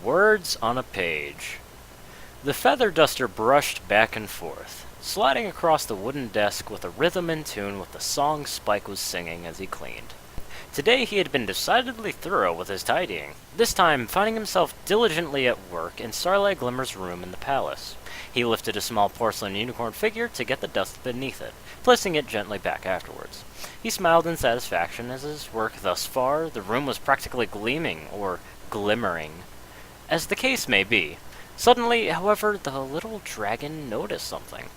Words on a page. The feather duster brushed back and forth, sliding across the wooden desk with a rhythm in tune with the song Spike was singing as he cleaned. Today he had been decidedly thorough with his tidying, this time finding himself diligently at work in Starlight Glimmer's room in the palace. He lifted a small porcelain unicorn figure to get the dust beneath it, placing it gently back afterwards. He smiled in satisfaction as his work thus far, the room was practically gleaming, or glimmering, as the case may be. Suddenly, however, the little dragon noticed something.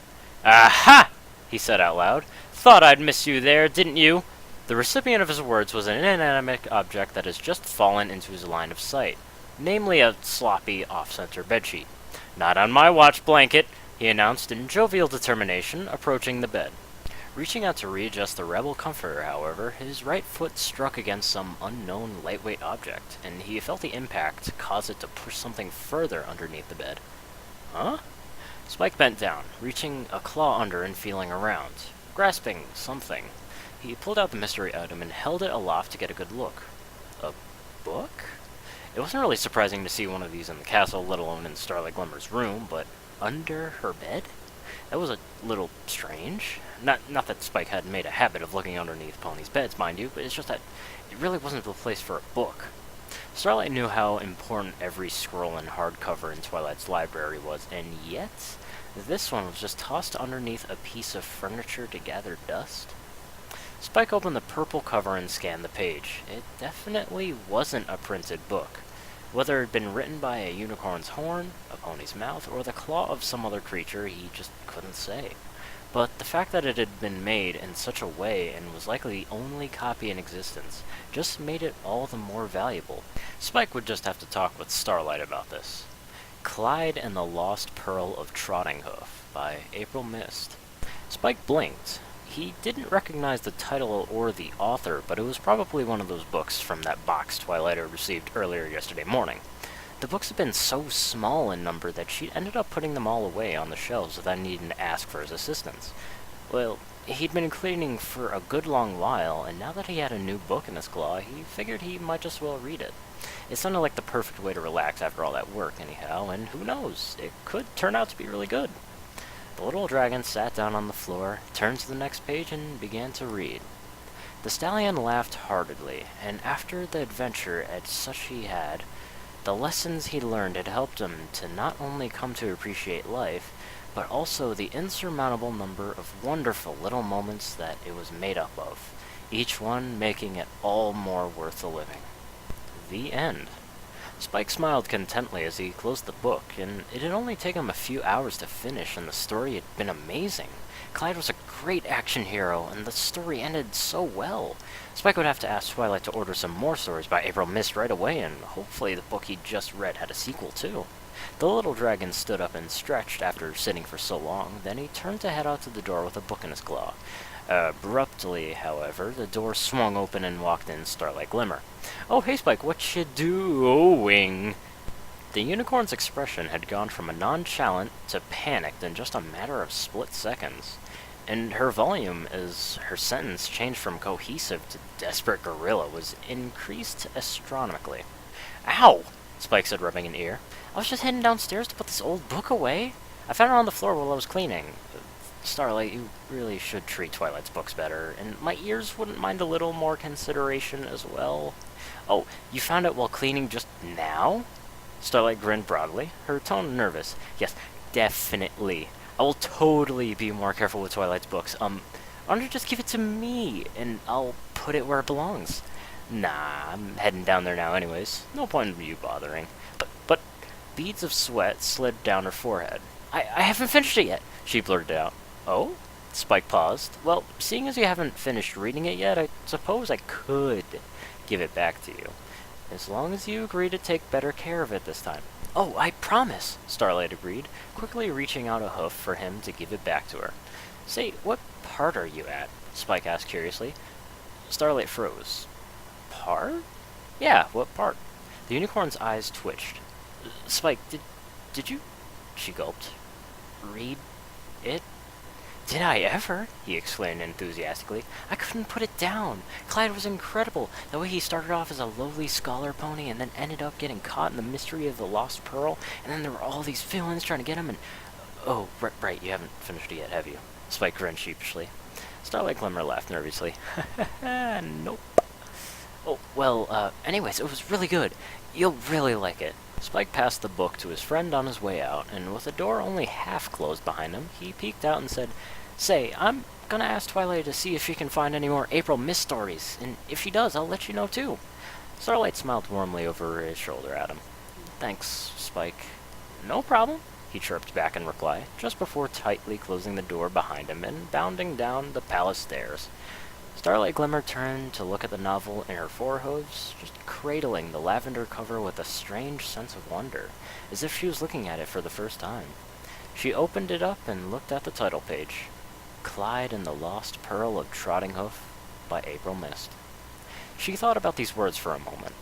"Aha!" he said out loud. "Thought I'd miss you there, didn't you?" The recipient of his words was an inanimate object that has just fallen into his line of sight, namely a sloppy, off-center bedsheet. "Not on my watch, blanket," he announced in jovial determination, approaching the bed. Reaching out to readjust the rebel comforter, however, his right foot struck against some unknown lightweight object, and he felt the impact cause it to push something further underneath the bed. Huh? Spike bent down, reaching a claw under and feeling around, grasping something. He pulled out the mystery item and held it aloft to get a good look. A book? It wasn't really surprising to see one of these in the castle, let alone in Starlight Glimmer's room, but under her bed? That was a little strange. Not that Spike had made a habit of looking underneath ponies' beds, mind you, but it's just that it really wasn't the place for a book. Starlight knew how important every scroll and hardcover in Twilight's library was, and yet this one was just tossed underneath a piece of furniture to gather dust. Spike opened the purple cover and scanned the page. It definitely wasn't a printed book. Whether it had been written by a unicorn's horn, a pony's mouth, or the claw of some other creature, he just couldn't say. But the fact that it had been made in such a way and was likely the only copy in existence just made it all the more valuable. Spike would just have to talk with Starlight about this. Clyde and the Lost Pearl of Trotting Hoof by April Mist. Spike blinked. He didn't recognize the title or the author, but it was probably one of those books from that box Twilight had received earlier yesterday morning. The books had been so small in number that she ended up putting them all away on the shelves without needing to ask for his assistance. Well, he'd been cleaning for a good long while, and now that he had a new book in his claw, he figured he might just well read it. It sounded like the perfect way to relax after all that work, anyhow, and who knows, it could turn out to be really good. The little dragon sat down on the floor, turned to the next page, and began to read. The stallion laughed heartedly, and after the adventure at such he had, the lessons he learned had helped him to not only come to appreciate life, but also the insurmountable number of wonderful little moments that it was made up of, each one making it all more worth the living. The end. Spike smiled contently as he closed the book, and it had only taken him a few hours to finish, and the story had been amazing. Clyde was a great action hero, and the story ended so well. Spike would have to ask Twilight to order some more stories by April Mist right away, and hopefully the book he'd just read had a sequel too. The little dragon stood up and stretched after sitting for so long, then he turned to head out to the door with a book in his claw. Abruptly, however, the door swung open and walked in Starlight Glimmer. "Oh, hey Spike, what you doing?" The unicorn's expression had gone from a nonchalant to panicked in just a matter of split seconds, and her volume as her sentence changed from cohesive to desperate gorilla was increased astronomically. "Ow!" Spike said, rubbing an ear. "I was just heading downstairs to put this old book away. I found it on the floor while I was cleaning. Starlight, you really should treat Twilight's books better, and my ears wouldn't mind a little more consideration as well." "Oh, you found it while cleaning just now?" Starlight grinned broadly, her tone nervous. "Yes, definitely. I will totally be more careful with Twilight's books. Why don't you just give it to me, and I'll put it where it belongs?" "Nah, I'm heading down there now anyways. No point in you bothering." But beads of sweat slid down her forehead. I haven't finished it yet," she blurted out. "Oh?" Spike paused. "Well, seeing as you haven't finished reading it yet, I suppose I could give it back to you. As long as you agree to take better care of it this time." "Oh, I promise," Starlight agreed, quickly reaching out a hoof for him to give it back to her. "Say, what part are you at?" Spike asked curiously. Starlight froze. "Part? Yeah, what part?" The unicorn's eyes twitched. "Spike, did you..." She gulped. "Read it?" Did I ever? He exclaimed enthusiastically. I couldn't put it down. Clyde was incredible. The way he started off as a lowly scholar pony and then ended up getting caught in the mystery of the lost pearl, and then there were all these villains trying to get him, and... Oh, right, you haven't finished it yet, have you? Spike grinned sheepishly. Starlight Glimmer laughed nervously. Nope. Oh, well, anyways, it was really good. You'll really like it. Spike passed the book to his friend on his way out, and with the door only half closed behind him, he peeked out and said, Say, I'm gonna ask Twilight to see if she can find any more April Mist stories, and if she does, I'll let you know too. Starlight smiled warmly over his shoulder at him. Thanks, Spike. No problem, he chirped back in reply, just before tightly closing the door behind him and bounding down the palace stairs. Starlight Glimmer turned to look at the novel in her forehooves, just cradling the lavender cover with a strange sense of wonder, as if she was looking at it for the first time. She opened it up and looked at the title page. Clyde and the Lost Pearl of Trotting Hoof by April Mist. She thought about these words for a moment.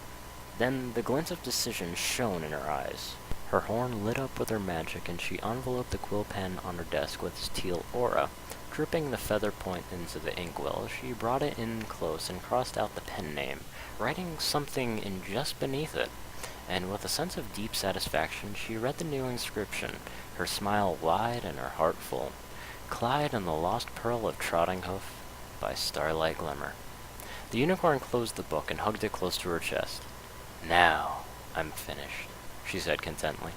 Then the glint of decision shone in her eyes. Her horn lit up with her magic, and she enveloped the quill pen on her desk with its teal aura. Dripping the feather point into the inkwell, she brought it in close and crossed out the pen name, writing something in just beneath it. And with a sense of deep satisfaction, she read the new inscription, her smile wide and her heart full. Clyde and the Lost Pearl of Trotting Hoof by Starlight Glimmer. The unicorn closed the book and hugged it close to her chest. Now I'm finished, she said contently.